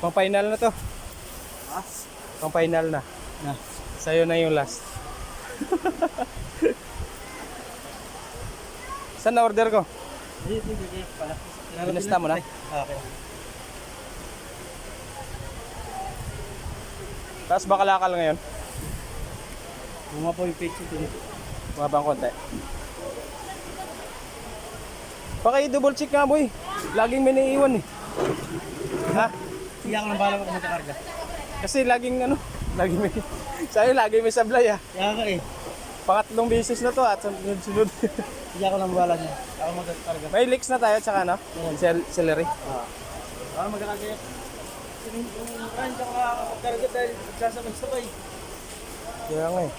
Pang final na to. Ha? Pang final na. Na. Sa'yo na yung last. Saan na order ko? Hindi pala. Binasta mo na? Okay. Tapos bakalakal ngayon. Mga po yung picture din. Mabang konti. Paki-double check nga boy. Laging may naiiwan eh. Ha? Hindi ako nang bahala ko magkakarga. Kasi laging ano, laging may sa'yo laging may sablay ah. Kaya ka eh. Pangatlong beses na to at sunod-sunod. Hindi ako nang bahala niya. Ako magkakarga. May leaks na tayo tsaka ano? Celery. Ako magkakarga yan. Hindi ako makakakarga dahil magsasabay-sabay. Kaya nga eh.